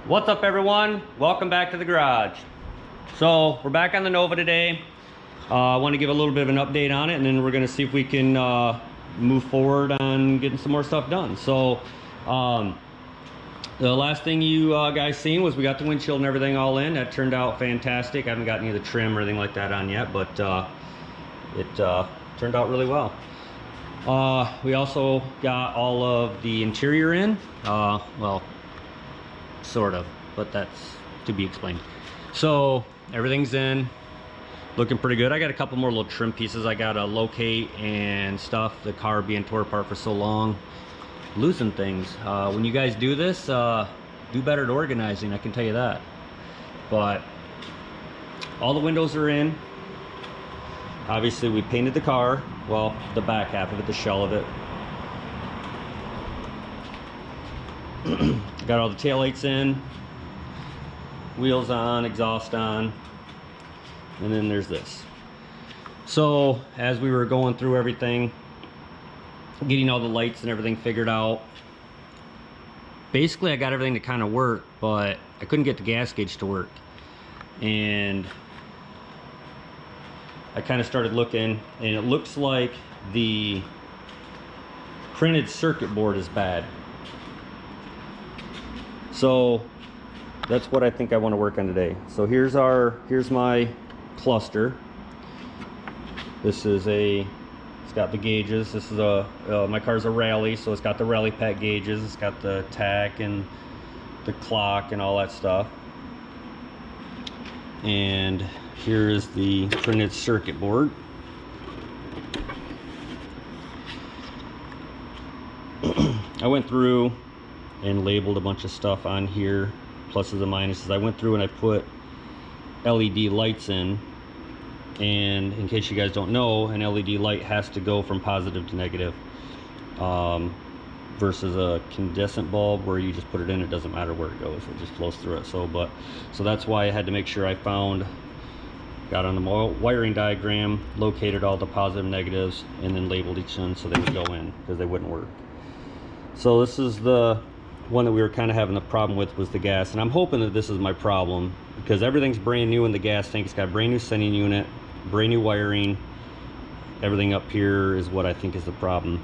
What's up, everyone? Welcome back to the garage. So we're back on the Nova today. I want to give a little bit of an update on it, and then we're going to see if we can move forward on getting some more stuff done. So the last thing you guys seen was we got the windshield and everything all in. That turned out fantastic. I haven't got any of the trim or anything like that on yet, but it turned out really well. We also got all of the interior in. Well, sort of, but that's to be explained. So everything's in, looking pretty good. I got a couple more little trim pieces I gotta locate and stuff. The car being tore apart for so long, losing things. When you guys do this, do better at organizing, I can tell you that. But all the windows are in. Obviously we painted the car, well, the back half of it, the shell of it. Got all the taillights in, wheels on, exhaust on, and then there's this. So as we were going through everything, getting all the lights and everything figured out, basically I got everything to kind of work, but I couldn't get the gas gauge to work. And I kind of started looking, and it looks like the printed circuit board is bad. So that's what I think I want to work on today. So here's my cluster. This is it's got the gauges. This is my car's a rally, so it's got the rally pack gauges. It's got the tack and the clock and all that stuff. And here is the printed circuit board. I went through and labeled a bunch of stuff on here, pluses and minuses. I went through and I put LED lights in, and in case you guys don't know, an LED light has to go from positive to negative, versus a incandescent bulb where you just put it in, it doesn't matter where it goes, it just flows through it. So that's why I had to make sure I got on the wiring diagram, located all the positive and negatives, and then labeled each one so they would go in, because they wouldn't work. So this is the one that we were kind of having the problem with, was the gas, and I'm hoping that this is my problem, because everything's brand new in the gas tank. It's got a brand new sending unit, brand new wiring. Everything up here is what I think is the problem.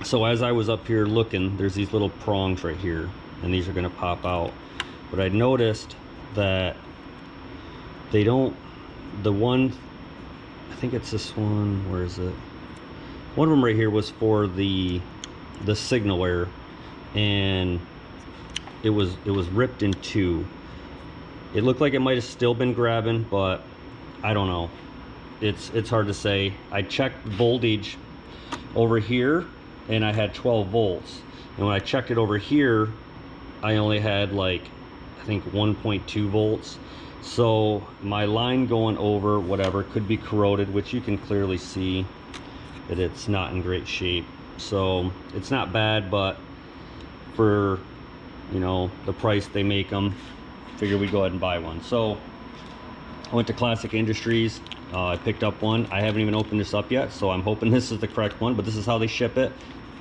So as I was up here looking, there's these little prongs right here, and these are going to pop out. But I noticed that they don't, the one, I think it's this one, where is it? One of them right here was for the signal wire, and it was ripped in two. It looked like it might have still been grabbing, but I don't know. It's hard to say. I checked voltage over here and I had 12 volts, and when I checked it over here I only had like, I think 1.2 volts. So my line going over whatever could be corroded, which you can clearly see that it's not in great shape. So it's not bad, but for, you know, the price they make them, figure we'd go ahead and buy one. So I went to Classic Industries. I picked up one. I haven't even opened this up yet, so I'm hoping this is the correct one, but this is how they ship it.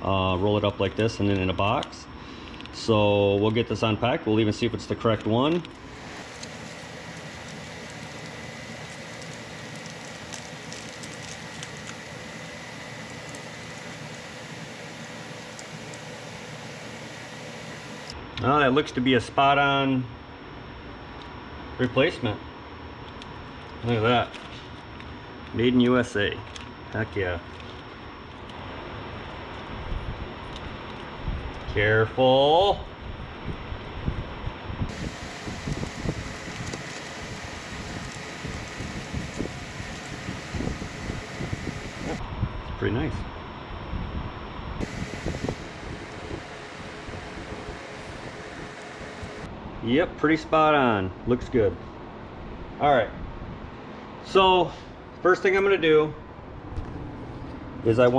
Roll it up like this and then in a box. So we'll get this unpacked. We'll even see if it's the correct one. Oh, that looks to be a spot-on replacement. Look at that. Made in USA. Heck yeah. Careful. It's pretty nice. Yep, pretty spot on. Looks good. All right. So first thing I'm gonna do is if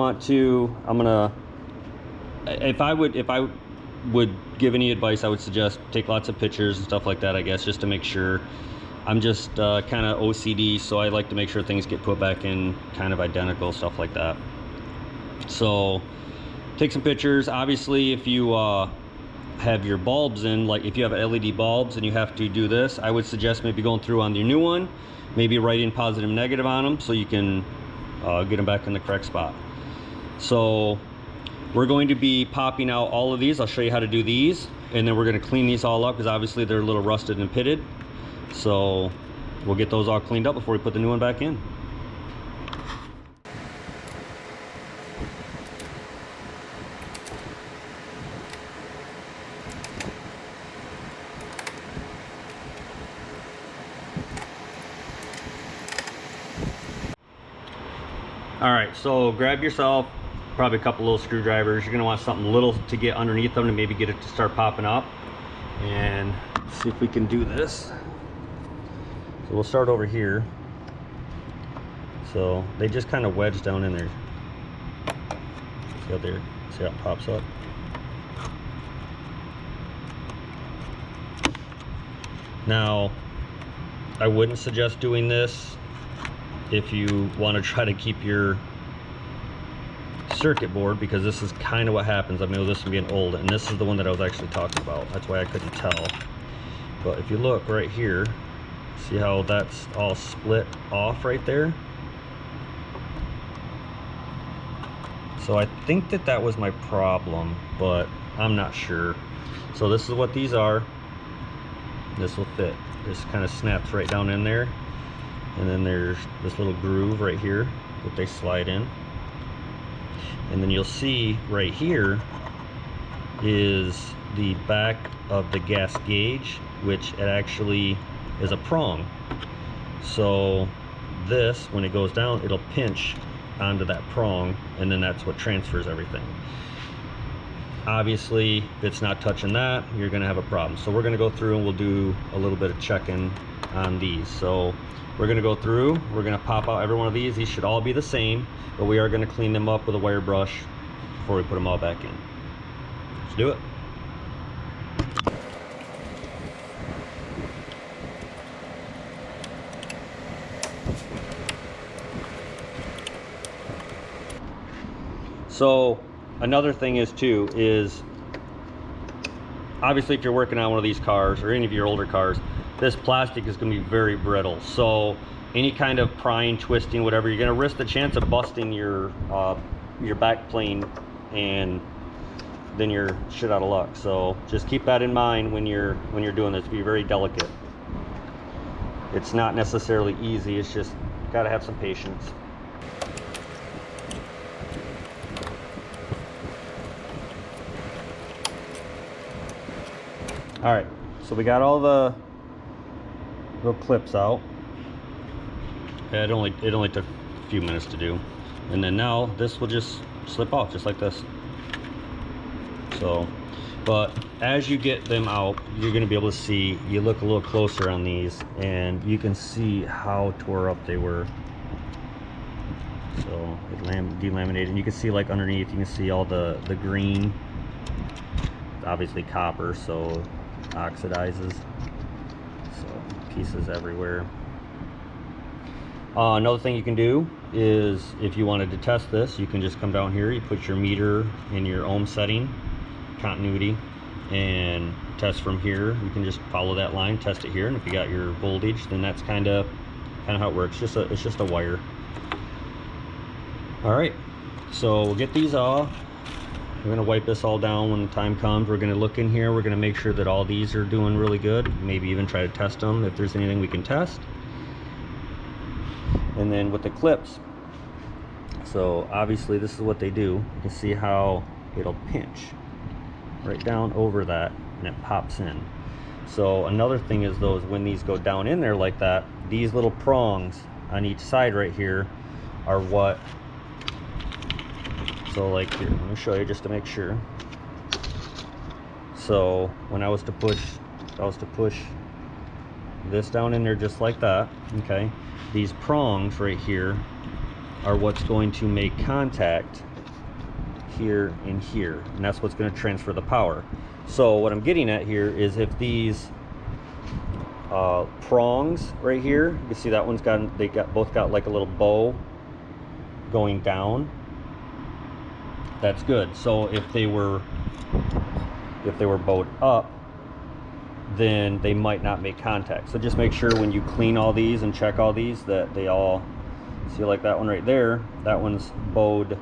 I would give any advice, I would suggest take lots of pictures and stuff like that, I guess, just to make sure. I'm just kind of OCD, so I like to make sure things get put back in kind of identical, stuff like that. So take some pictures. Obviously, if you have your bulbs in, like if you have LED bulbs and you have to do this, I would suggest maybe going through on your new one, maybe writing positive and negative on them so you can get them back in the correct spot. So we're going to be popping out all of these. I'll show you how to do these, and then we're going to clean these all up because obviously they're a little rusted and pitted. So we'll get those all cleaned up before we put the new one back in. All right, so grab yourself probably a couple little screwdrivers. You're gonna want something little to get underneath them to maybe get it to start popping up. And see if we can do this. So we'll start over here. So they just kind of wedge down in there. See how it pops up? Now, I wouldn't suggest doing this if you want to try to keep your circuit board, because this is kind of what happens. I know this is getting old, and this is the one that I was actually talking about. That's why I couldn't tell. But if you look right here, see how that's all split off right there? So I think that that was my problem, but I'm not sure. So this is what these are. This will fit. This kind of snaps right down in there. And then there's this little groove right here that they slide in. And then you'll see right here is the back of the gas gauge, which it actually is a prong. So this, when it goes down, it'll pinch onto that prong, and then that's what transfers everything. Obviously, if it's not touching that, you're gonna have a problem. So we're gonna go through and we'll do a little bit of checking on these. So we're gonna go through, we're gonna pop out every one of these. These should all be the same, but we are gonna clean them up with a wire brush before we put them all back in. Let's do it. So another thing is too, is obviously if you're working on one of these cars or any of your older cars, this plastic is going to be very brittle. So any kind of prying, twisting, whatever, you're going to risk the chance of busting your back plane, and then you're shit out of luck. So just keep that in mind when you're doing this. Be very delicate. It's not necessarily easy. It's just got to have some patience. All right, so we got all the little clips out. It only took a few minutes to do. And then now this will just slip off just like this. So, but as you get them out, you're gonna be able to see, you look a little closer on these and you can see how tore up they were. So it delaminated, and you can see like underneath, you can see all the green, obviously copper, so oxidizes. So pieces everywhere. Another thing you can do is, if you wanted to test this, you can just come down here, you put your meter in your ohm setting, continuity, and test from here. You can just follow that line, test it here, and if you got your voltage, then that's kind of how it works. It's just a wire. All right, so we'll get these off. We're gonna wipe this all down when the time comes. We're gonna look in here. We're gonna make sure that all these are doing really good. Maybe even try to test them if there's anything we can test. And then with the clips, so obviously this is what they do. You can see how it'll pinch right down over that and it pops in. So another thing is those, when these go down in there like that, these little prongs on each side right here are what, so like here, let me show you just to make sure. So when I was to push this down in there just like that, okay, these prongs right here are what's going to make contact here and here, and that's what's going to transfer the power. So what I'm getting at here is, if these prongs right here, you can see that one's both got like a little bow going down, that's good. So if if they were bowed up, then they might not make contact. So just make sure when you clean all these and check all these that they all, see, like that one right there, that one's bowed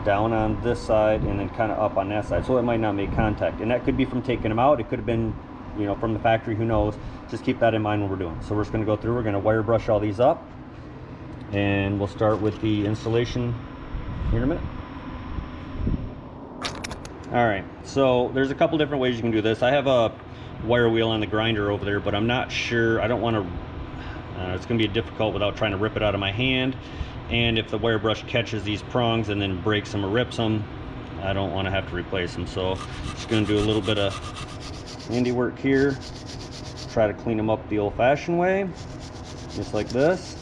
down on this side and then kind of up on that side, so it might not make contact. And that could be from taking them out, it could have been, you know, from the factory, who knows. Just keep that in mind when we're doing. So we're just going to go through, we're going to wire brush all these up, and we'll start with the installation here in a minute. All right, so there's a couple different ways you can do this. I have a wire wheel on the grinder over there, but I'm not sure, I don't want to, it's going to be difficult without trying to rip it out of my hand. And if the wire brush catches these prongs and then breaks them or rips them, I don't want to have to replace them. So just going to do a little bit of handiwork here. Try to clean them up the old-fashioned way, just like this.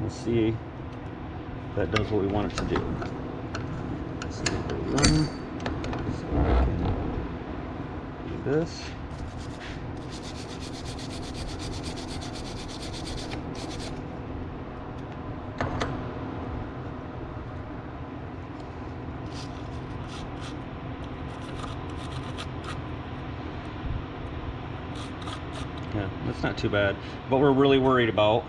We'll see if that does what we want it to do. So I can do this. Yeah, that's not too bad. What we're really worried about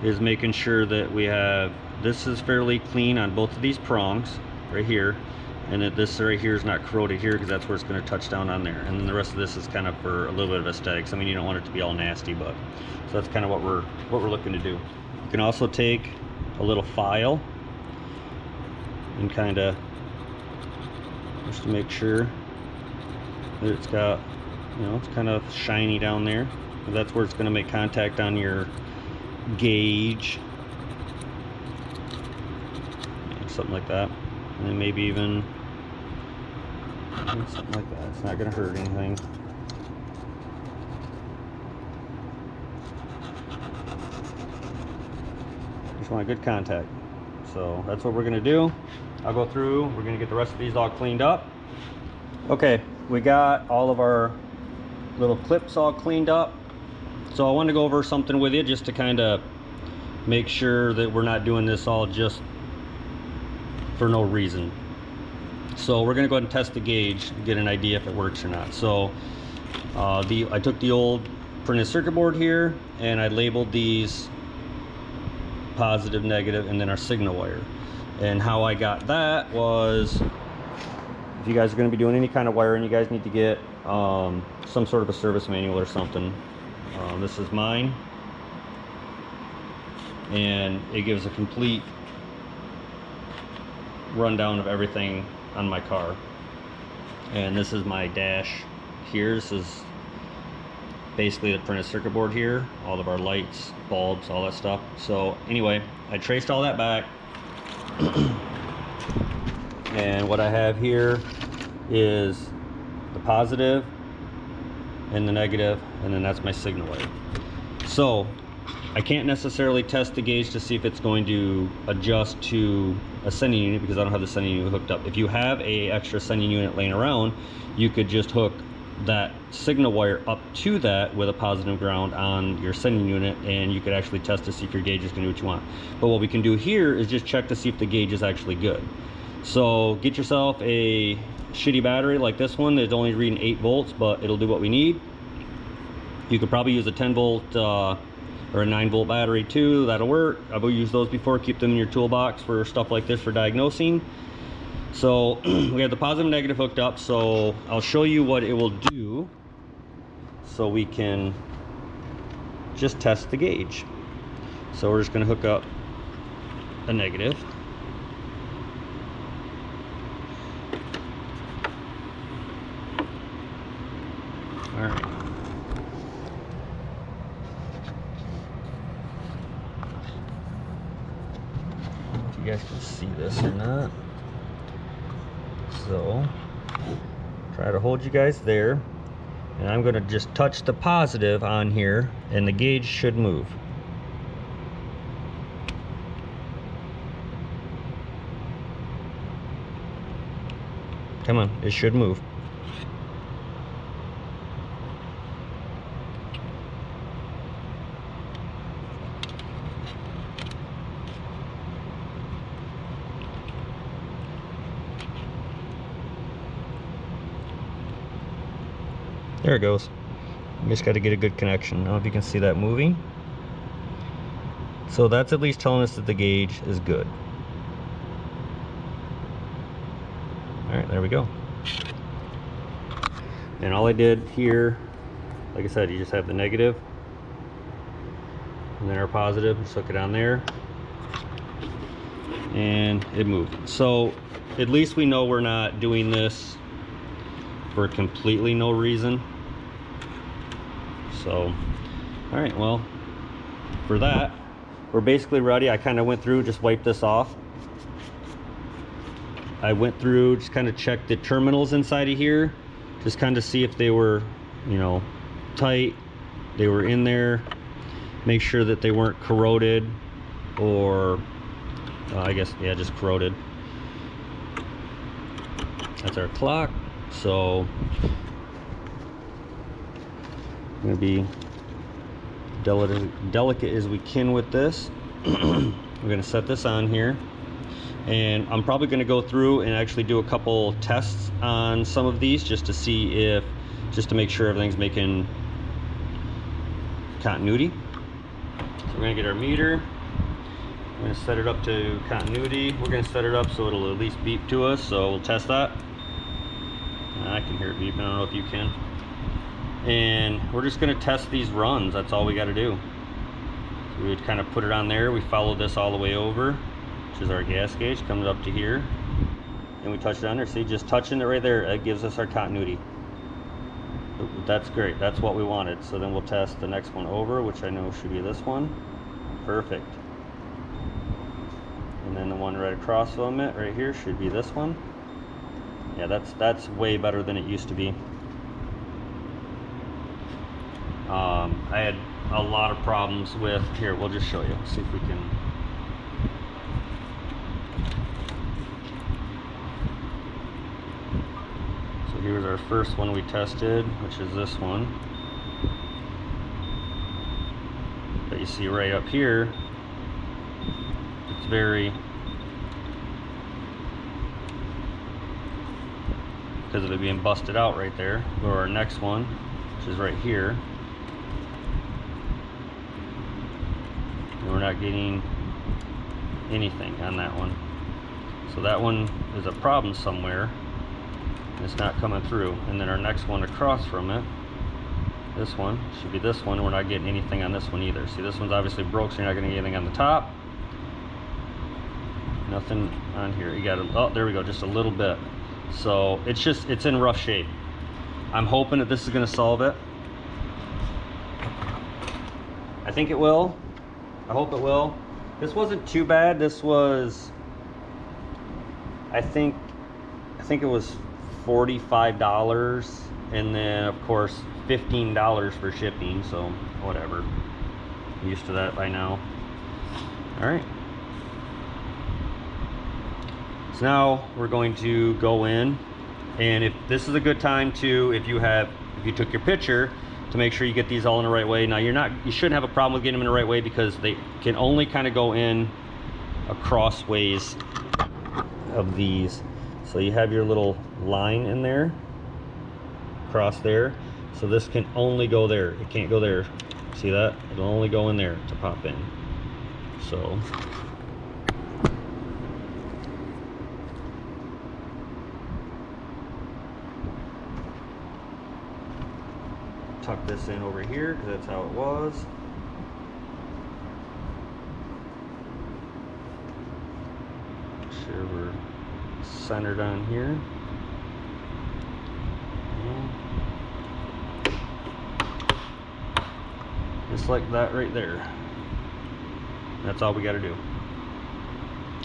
is making sure that we have, this is fairly clean on both of these prongs right here, and that this right here is not corroded here, because that's where it's going to touch down on there. And then the rest of this is kind of for a little bit of aesthetics. I mean, you don't want it to be all nasty, but so that's kind of what we're looking to do. You can also take a little file and kind of just to make sure that it's got, you know, it's kind of shiny down there. That's where it's going to make contact on your gauge, something like that. And then maybe even something like that. It's not going to hurt anything. Just want a good contact. So that's what we're going to do. I'll go through, we're going to get the rest of these all cleaned up. Okay, we got all of our little clips all cleaned up. So I wanted to go over something with you just to kind of make sure that we're not doing this all just for no reason. So we're going to go ahead and test the gauge and get an idea if it works or not. So I took the old printed circuit board here and I labeled these positive, negative, and then our signal wire. And how I got that was, if you guys are going to be doing any kind of wiring, you guys need to get some sort of a service manual or something. This is mine, and it gives a complete rundown of everything on my car. And this is my dash here. This is basically the printed circuit board here, all of our lights, bulbs, all that stuff. So anyway, I traced all that back. And what I have here is the positive and the negative, and then that's my signal wire. So I can't necessarily test the gauge to see if it's going to adjust to a sending unit, because I don't have the sending unit hooked up. If you have a extra sending unit laying around, you could just hook that signal wire up to that with a positive ground on your sending unit, and you could actually test to see if your gauge is going to do what you want. But what we can do here is just check to see if the gauge is actually good. So get yourself a shitty battery like this one that's only reading 8 volts, but it'll do what we need. You could probably use a 10 volt or a 9 volt battery too. That'll work. I've used those before. Keep them in your toolbox for stuff like this for diagnosing. So we have the positive and negative hooked up, so I'll show you what it will do so we can just test the gauge. So we're just going to hook up a negative. All right. If you guys can see this or not. So try to hold you guys there, and I'm going to just touch the positive on here, and the gauge should move. Come on, it should move. There it goes. You just got to get a good connection. I don't know if you can see that moving. So that's at least telling us that the gauge is good. All right, there we go. And all I did here, like I said, you just have the negative and then our positive, just hook it on there and it moved. So at least we know we're not doing this for completely no reason. So, all right, well, for that, we're basically ready. I kind of went through, just wiped this off. I went through, just kind of checked the terminals inside of here, just kind of see if they were, you know, tight, they were in there, make sure that they weren't corroded or I guess, yeah, just corroded. That's our clock. So I'm gonna be delicate as we can with this. We're gonna set this on here, and I'm probably gonna go through and actually do a couple tests on some of these just to see if, just to make sure everything's making continuity. So we're gonna get our meter. We're gonna set it up to continuity. We're gonna set it up so it'll at least beep to us. So we'll test that. I can hear it beeping. I don't know if you can. And we're just gonna test these runs. That's all we got to do. So we would kind of put it on there. We follow this all the way over, which is our gas gauge, comes up to here, and we touch it on there. See, just touching it right there, it gives us our continuity. That's great. That's what we wanted. So then we'll test the next one over, which I know should be this one. Perfect. And then the one right across from it, right here, should be this one. Yeah, that's way better than it used to be. I had a lot of problems with, here, we'll just show you. Let's see if we can. So here's our first one we tested, which is this one. But you see right up here, it's very, because of it being busted out right there. Go to our next one, which is right here. And we're not getting anything on that one. So that one is a problem somewhere. It's not coming through. And then our next one across from it, this one, should be this one. We're not getting anything on this one either. See, this one's obviously broke, so you're not getting anything on the top. Nothing on here. You got to, oh, there we go, just a little bit. So it's just, it's in rough shape. I'm hoping that this is going to solve it. I think it will. I hope it will. This wasn't too bad. This was, I think it was $45, and then of course $15 for shipping. So whatever. I'm used to that by now. All right. So now we're going to go in, and if this is a good time to, if you took your picture, to make sure you get these all in the right way. Now you shouldn't have a problem with getting them in the right way, because they can only kind of go in across ways of these. So you have your little line in there, across there. So this can only go there. It can't go there. See that? It'll only go in there to pop in. So tuck this in over here, because that's how it was. Make sure we're centered on here. Just like that right there. That's all we got to do.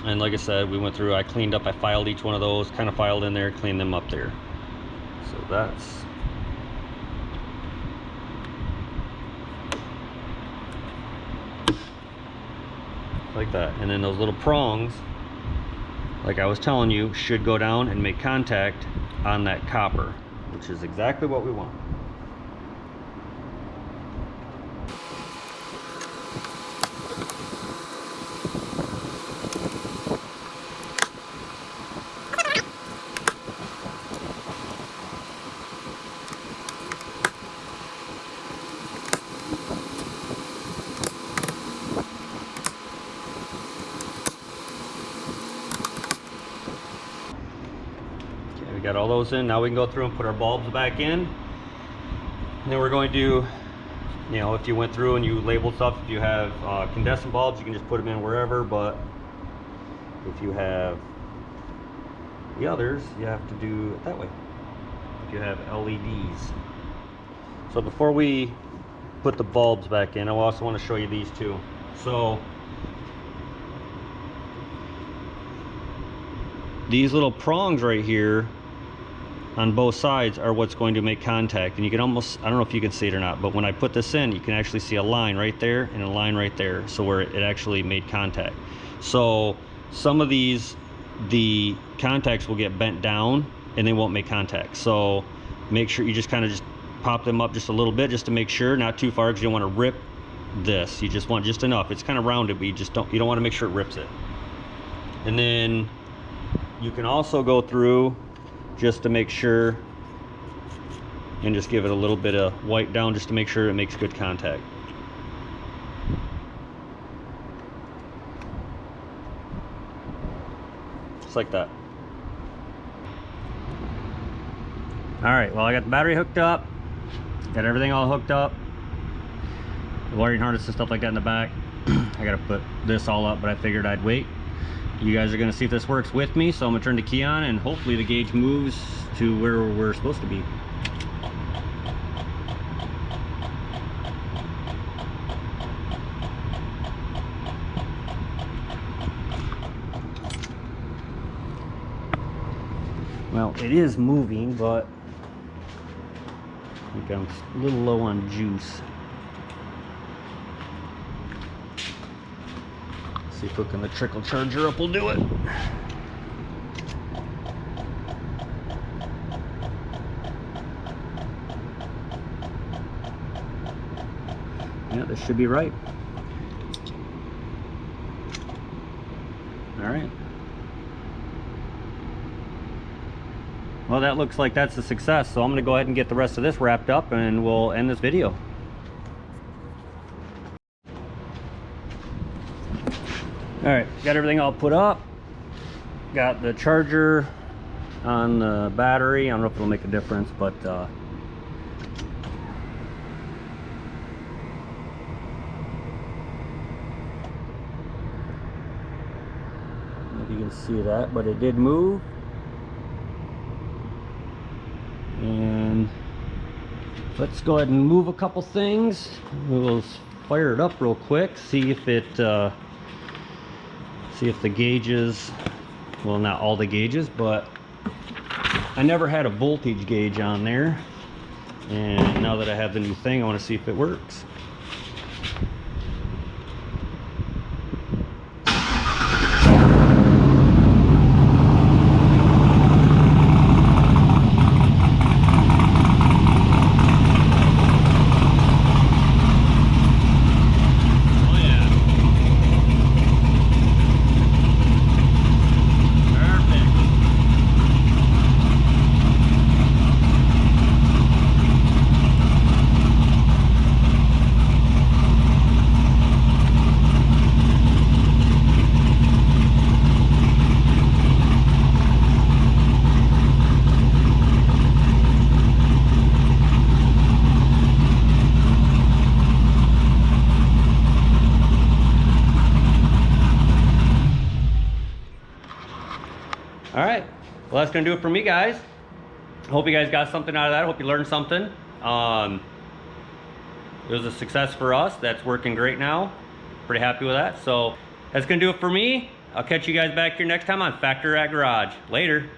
And like I said, we went through, I cleaned up, I filed each one of those, kind of filed in there, cleaned them up there. So that's like that. And then those little prongs, like I was telling you, should go down and make contact on that copper, which is exactly what we want. got all those in. Now we can go through and put our bulbs back in. And then we're going to, you know, if you went through and you labeled stuff, if you have condensing bulbs, you can just put them in wherever, but if you have the others, you have to do it that way. If you have LEDs. So before we put the bulbs back in, I also want to show you these two. So these little prongs right here on both sides are what's going to make contact, and you can almost, I don't know if you can see it or not, but when I put this in, you can actually see a line right there and a line right there, so where it actually made contact. So some of these, the contacts will get bent down and they won't make contact, so make sure you just kind of just pop them up just a little bit, just to make sure, not too far, because you don't want to rip this. You just want just enough. It's kind of rounded, but you don't want to make sure it rips it. And then you can also go through just to make sure and just give it a little bit of wipe down just to make sure it makes good contact. Just like that. All right, well, I got the battery hooked up, got everything all hooked up, the wiring harness and stuff like that in the back. I gotta put this all up, but I figured I'd wait. You guys are gonna see if this works with me, so I'm gonna turn the key on and hopefully the gauge moves to where we're supposed to be. Well, it is moving, but I think I'm a little low on juice. See if hooking the trickle charger up will do it. Yeah, this should be right. All right. Well, that looks like that's a success, so I'm going to go ahead and get the rest of this wrapped up and we'll end this video. Alright, got everything all put up. Got the charger on the battery. I don't know if it'll make a difference, but if you can see that, but it did move. And let's go ahead and move a couple things. We'll fire it up real quick, see if it see if the gauges, well, not all the gauges, but I never had a voltage gauge on there, and now that I have the new thing, I want to see if it works. All right, well, that's gonna do it for me, guys. Hope you guys got something out of that. Hope you learned something. It was a success for us. That's working great now. Pretty happy with that. So that's gonna do it for me. I'll catch you guys back here next time on Factory Rat Garage. Later.